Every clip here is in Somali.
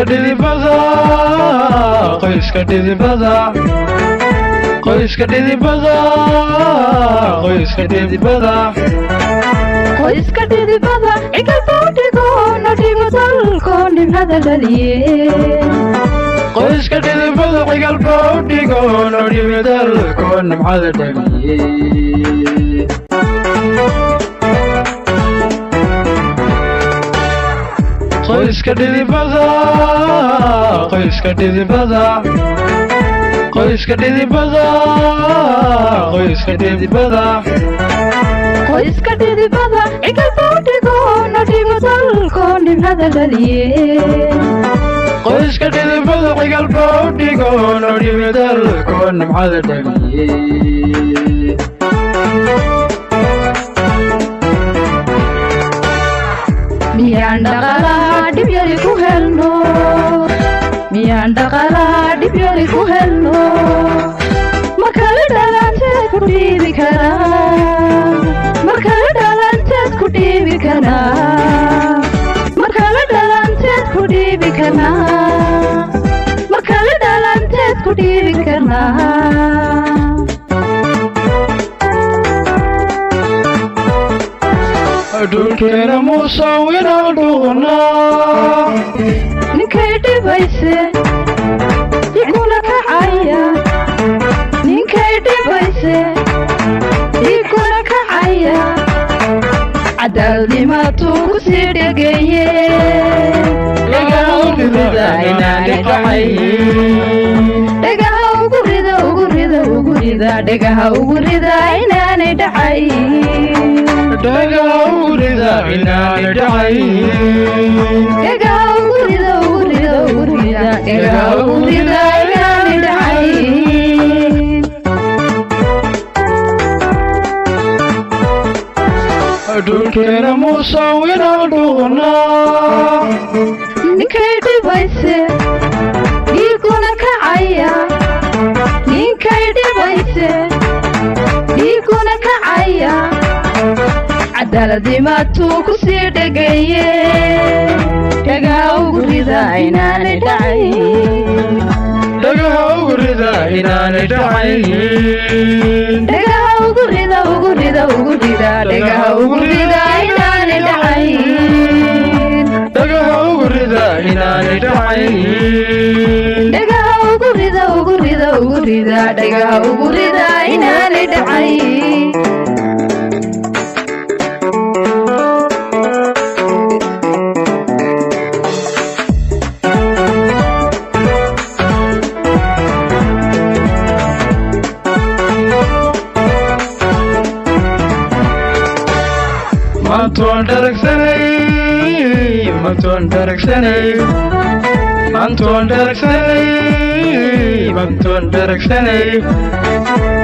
dhidibada qoyska dhidibada qoyska dhidibada qoyska dhidibada qoyska dhidibada igal boodigo nadigo dalko nimada dhaliye qoyska dhidibada igal boodigo nadigo dalko nimada dhaliye qoyska dhidibada qoyska dhidibada qoyska dhidibada qoyska dhidibada qoyska dhidibada igal boodigo nadigo dalko nimada dhaliye qoyska dhidibada igal boodigo nadigo dalko nimada dhaliye miyaan dhaqalaa dhib yari ku helno miyaan dhaqalaa dhib yari ku helno markale dhalanteed ku dhiibi karaa markale dhalanteed ku dhiibi karaa markale dhalanteed ku dhiibi karaa markale dhalanteed ku dhiibi karaa dhulkeena muusawinaan dhuqnaa ninkay dhibayse igula kacaya ninkay dhibayse igula kacaya cadaalnimaaduu ku sii dhegeeye dhagaha ugu rida inaanay dhacayn dhagaha ugu rida ugu rida ugu rida dhagaha ugu rida inaanay dhacayn dhagaha ugu rida inaanay dhacayn dhagaha ugu rida ugu rida ugu rida dhagaha ugu rida inaanay dhacayn dhulkeena muusawinaan dhuqnaa ninkay dhibayse dhiiguna kacaya ninkay dhibayse dhiiguna kacaya cadaaladimaaduu ku sii dhegeeye dhagaha ugu rida inaanay dhacayn dhagaha ugu rida inaanay dhacayn dhagaha ugu rida ugu rida ugu rida dhagaha ugu rida inaanay dhacayn dhagaha ugu rida inaanay dhacayn dhagaha ugu rida ugu rida ugu rida dhagaha ugu rida inaanay dhacayn mantoon daragsanay mantoon daragsanay mantoon daragsanay mantoon daragsanay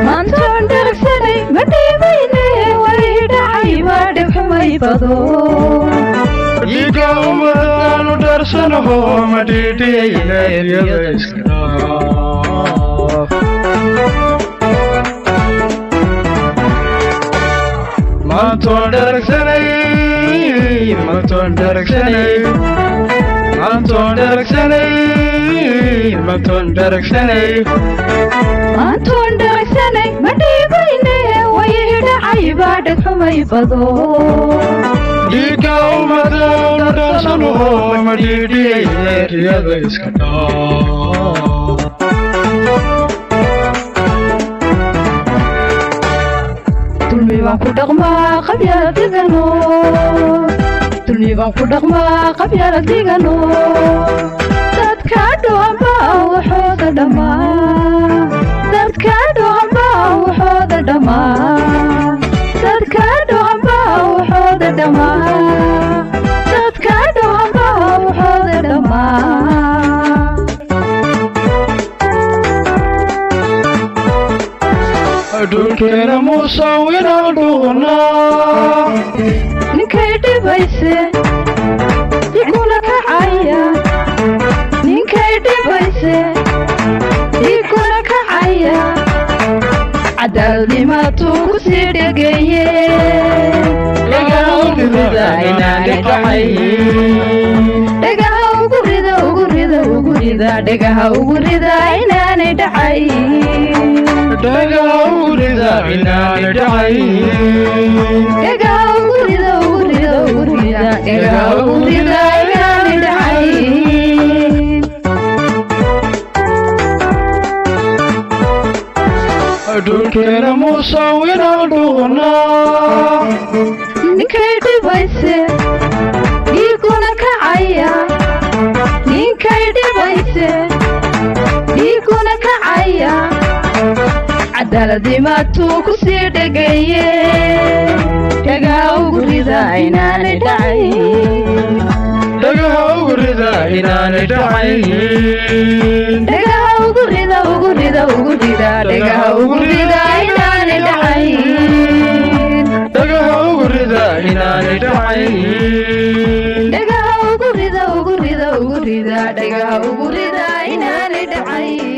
mantoon daragsanay ma dhiibayne way dhacay waa dhibxumay bado dhiiga umadaanu dharsanaho ma dhiidhiyayna eryada iska dhaaf mantoon daragsanay mantoon daragsanay mantoon daragsanay mantoon daragsanay mantoon daragsanay ma dhiibayne way dhacay baa dhibxumay bado dhiiga umadaanu dharsanaho ma dhiidhiyayna eryada iska dhaaf dulmi baan ku dhaqmaa qabyaala digano dulmi baan ku dhaqmaa qabyaala digano dadka dhoamba waxooda dhammaa dadka dhoamba waxooda dhammaa dadka dhoamba waxooda dhammaa dadka dhoamba waxooda dhammaa dhulkeena muusawinaan dhuqnaa ninkay dhibayse igula kacaya ninkay dhibayse igula kacaya cadaalnimaaduu ku sii dhegeeye dhagaha ugu rida inaanay dhacayn dhagaha ugu rida ugu rida rida dhagaha ugu rida inaanay dhacayn dhagaha ugu rida inaanay dhacayn dhagaha ugu rida dhagaha ugu rida inaanay dhacayn dhulkeena musawiraan dhuqnaa ninkay dhibayse dhiiguna kacaya ninkay dhibayse dhiiguna kacaya cadaaladimaadtuu ku sii dhegaye dhagaha ugu rida inaanay dhacayn dhagaha ugu rida inaanay dhacayn dhagaha ugu rida dhagaha ugu rida inaanay dhacayn dhagaha ugu rida inaanay dhacayn dhagaha ugu rida dhagaha ugu rida inaanay dhacayn